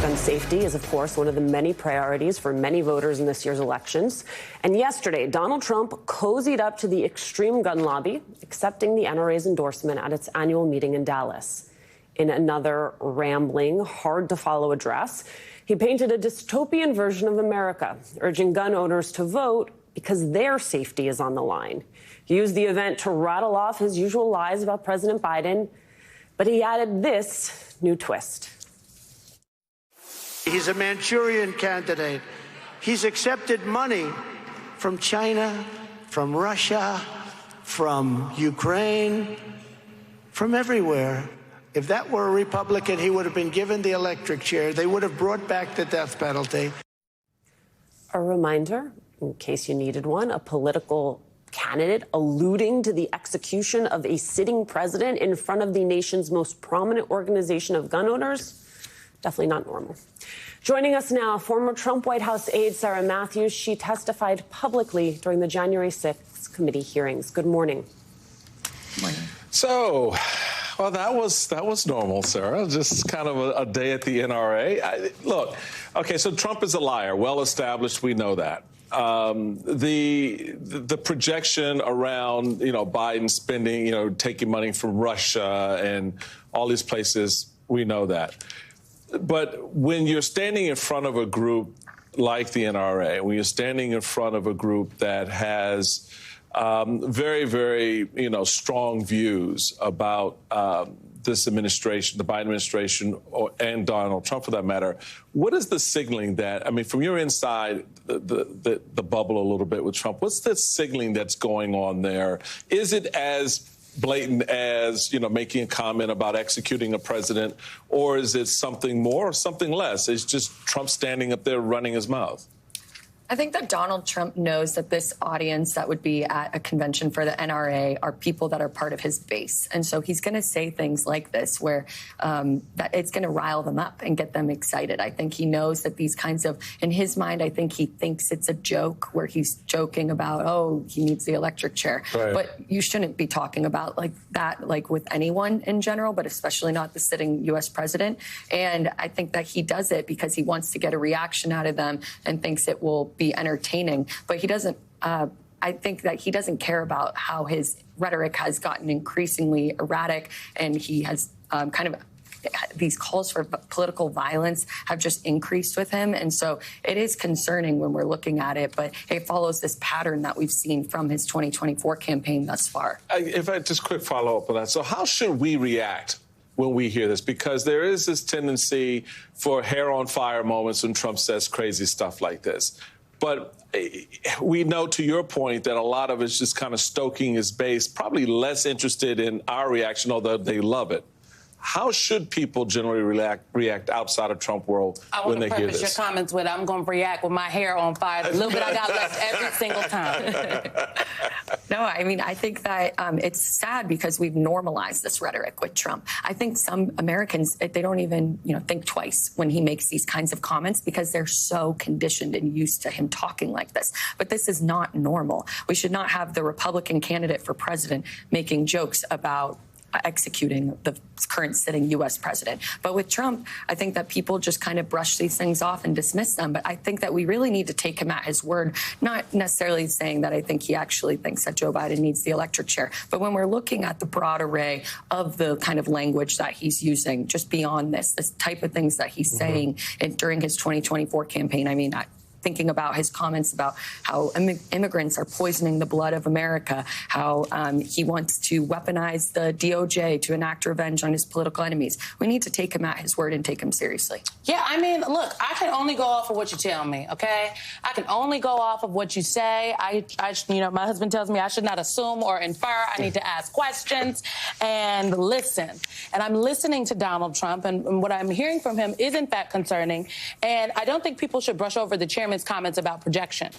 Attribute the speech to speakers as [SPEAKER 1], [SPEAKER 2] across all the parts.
[SPEAKER 1] Gun safety is, of course, one of the many priorities for many voters in this year's elections. And yesterday, Donald Trump cozied up to the extreme gun lobby, accepting the NRA's endorsement at its annual meeting in Dallas. In another rambling, hard-to-follow address, he painted a dystopian version of America, urging gun owners to vote because their safety is on the line. He used the event to rattle off his usual lies about President Biden, but he added this new twist.
[SPEAKER 2] He's a Manchurian candidate. He's accepted money from China, from Russia, from Ukraine, from everywhere. If that were a Republican, he would have been given the electric chair. They would have brought back the death penalty.
[SPEAKER 1] A reminder, in case you needed one, a political candidate alluding to the execution of a sitting president in front of the nation's most prominent organization of gun owners. Definitely not normal. Joining us now, former Trump White House aide Sarah Matthews. She testified publicly during the January 6th committee hearings. Good morning.
[SPEAKER 3] Good morning.
[SPEAKER 4] So, well, that was normal, Sarah. Just kind of a day at the NRA. Look, okay, so Trump is a liar. Well established, we know that. The projection around, Biden spending, taking money from Russia and all these places, we know that. But when you're standing in front of a group like the NRA, when you're standing in front of a group that has very, very, strong views about this administration, the Biden administration, and Donald Trump, for that matter, what is the signaling that, from your inside the bubble a little bit with Trump, what's the signaling that's going on there? Is it as blatant as, making a comment about executing a president, or is it something more or something less? It's just Trump standing up there running his mouth.
[SPEAKER 3] I think that Donald Trump knows that this audience that would be at a convention for the NRA are people that are part of his base. And so he's going to say things like this where that it's going to rile them up and get them excited. I think he knows that these kinds of, in his mind, I think he thinks it's a joke where he's joking about, oh, he needs the electric chair. Right. But you shouldn't be talking about like that, like with anyone in general, but especially not the sitting U.S. president. And I think that he does it because he wants to get a reaction out of them and thinks it will be entertaining, but he doesn't. I think that he doesn't care about how his rhetoric has gotten increasingly erratic, and he has kind of these calls for political violence have just increased with him. And so it is concerning when we're looking at it, but it follows this pattern that we've seen from his 2024 campaign thus far. If
[SPEAKER 4] I just quick follow up on that. So how should we react when we hear this? Because there is this tendency for hair on fire moments when Trump says crazy stuff like this. But we know, to your point, that a lot of it's just kind of stoking his base, probably less interested in our reaction, although they love it. How should people generally react outside of Trump world when they hear this?
[SPEAKER 5] I want to preface your comments with, I'm going to react with my hair on fire. The little bit I got left every single time.
[SPEAKER 3] No, I think that it's sad because we've normalized this rhetoric with Trump. I think some Americans, they don't even, think twice when he makes these kinds of comments because they're so conditioned and used to him talking like this. But this is not normal. We should not have the Republican candidate for president making jokes about executing the current sitting U.S. president. But with Trump, I think that people just kind of brush these things off and dismiss them. But I think that we really need to take him at his word, not necessarily saying that I think he actually thinks that Joe Biden needs the electric chair. But when we're looking at the broad array of the kind of language that he's using, just beyond this type of things that he's saying during his 2024 campaign, thinking about his comments about how immigrants are poisoning the blood of America, how he wants to weaponize the DOJ to enact revenge on his political enemies. We need to take him at his word and take him seriously.
[SPEAKER 5] Yeah, look, I can only go off of what you tell me, okay? I can only go off of what you say. My husband tells me I should not assume or infer. I need to ask questions and listen. And I'm listening to Donald Trump, and what I'm hearing from him is, in fact, concerning. And I don't think people should brush over the chairman's comments about projection.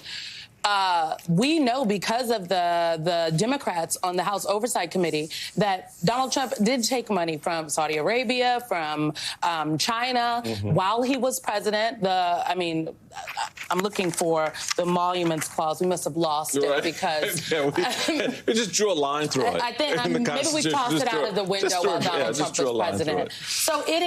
[SPEAKER 5] We know because of the Democrats on the House Oversight Committee that Donald Trump did take money from Saudi Arabia, from China while he was president. I'm looking for the emoluments clause. We must have lost it because
[SPEAKER 4] we just drew a line through it.
[SPEAKER 5] I think maybe we tossed it out of the window while Donald Trump was president. So it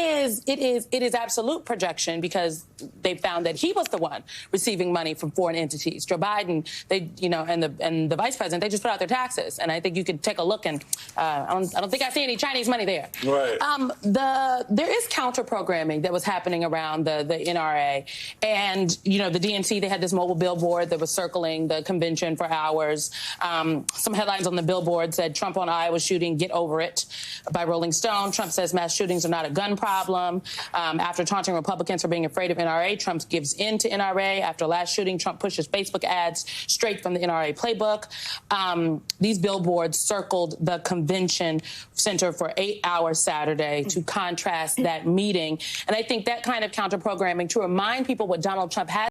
[SPEAKER 5] is absolute projection because they found that he was the one receiving money from foreign entities. Joe Biden, and the vice president, they just put out their taxes, and I think you could take a look, and I don't think I see any Chinese money there.
[SPEAKER 4] Right.
[SPEAKER 5] There is counter programming that was happening around the NRA, and the DNC, they had this mobile billboard that was circling the convention for hours. Some headlines on the billboard said, "Trump on Iowa shooting, get over it," by Rolling Stone. Trump says mass shootings are not a gun problem. After taunting Republicans for being afraid of NRA, Trump gives in to NRA. After last shooting, Trump pushes Facebook ads straight from the NRA playbook. These billboards circled the convention center for 8 hours Saturday to contrast that meeting. And I think that kind of counter programming to remind people what Donald Trump has